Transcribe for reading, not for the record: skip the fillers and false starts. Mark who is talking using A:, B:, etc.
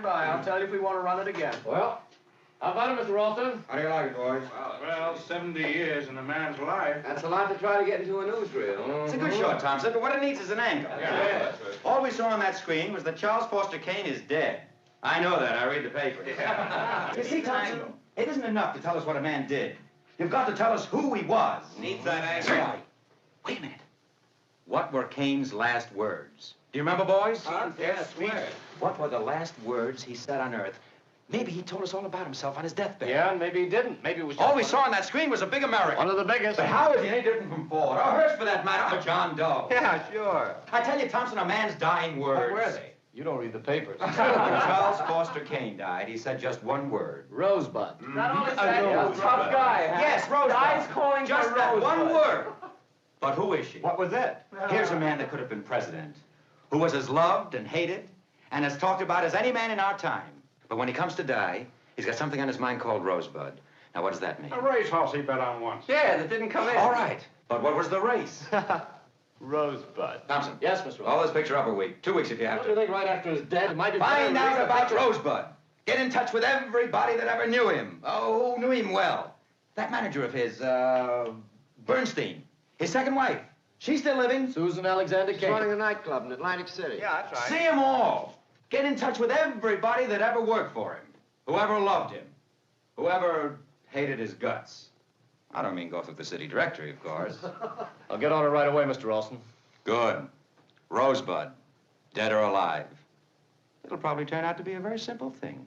A: stand by. I'll tell you if we want to run it again.
B: Well, how about it, Mr. Ralston?
C: How do you like it, boys?
D: Well, 70 years in a man's life.
B: That's a lot to try to get into a newsreel.
C: It's a good shot, Thompson, but what it needs is an angle.
B: Yeah.
C: All we saw on that screen was that Charles Foster Kane is dead. I know that. I read the papers. You see, Thompson, it isn't enough to tell us what a man did. You've got to tell us who he was.
B: Needs that angle.
C: Wait a minute. What were Kane's last words? Do you remember, boys?
B: Yes, swear.
C: What were the last words he said on Earth? Maybe he told us all about himself on his deathbed.
B: Yeah, and maybe he didn't. Maybe it was just
C: All we saw on that screen was a big American.
B: one of the biggest.
C: But how is he any different from Ford, or Hearst for that matter, or John Doe?
B: Yeah, sure.
C: I tell you, Thompson, a man's dying words.
B: What were they? You don't read the papers.
C: When Charles Foster Kane died, he said just one word.
B: Rosebud.
A: That all it said?
B: Rosebud.
A: Tough guy, huh?
C: Yes, Rosebud.
A: Guy's calling
C: just
A: for
C: that
A: Rosebud.
C: one word. But who is she?
B: What was that?
C: Here's a man that could have been president, who was as loved and hated and as talked about as any man in our time. But when he comes to die, he's got something on his mind called Rosebud. Now, what does that mean?
D: A racehorse he bet on once.
A: Yeah, that didn't come in.
C: All right, but what was the race?
B: Rosebud.
C: Thompson.
B: Yes, Mr. Ralston.
C: Hold this picture up a week. 2 weeks if you have
B: Don't you
C: to.
B: think right after his death, it might be
C: Find
B: better to
C: out
B: read the
C: about
B: picture?
C: Rosebud. Get in touch with everybody that ever knew him. Oh, who knew him well. That manager of his, Bernstein. His second wife. She's still living.
B: Susan Alexander
E: He's
B: Kane.
E: running a nightclub in Atlantic City.
A: Yeah, that's right.
C: See them all. Get in touch with everybody that ever worked for him. Whoever loved him. Whoever hated his guts. I don't mean go through the city directory, of course.
B: I'll get on it right away, Mr. Ralston.
C: Good. Rosebud. Dead or alive. It'll probably turn out to be a very simple thing.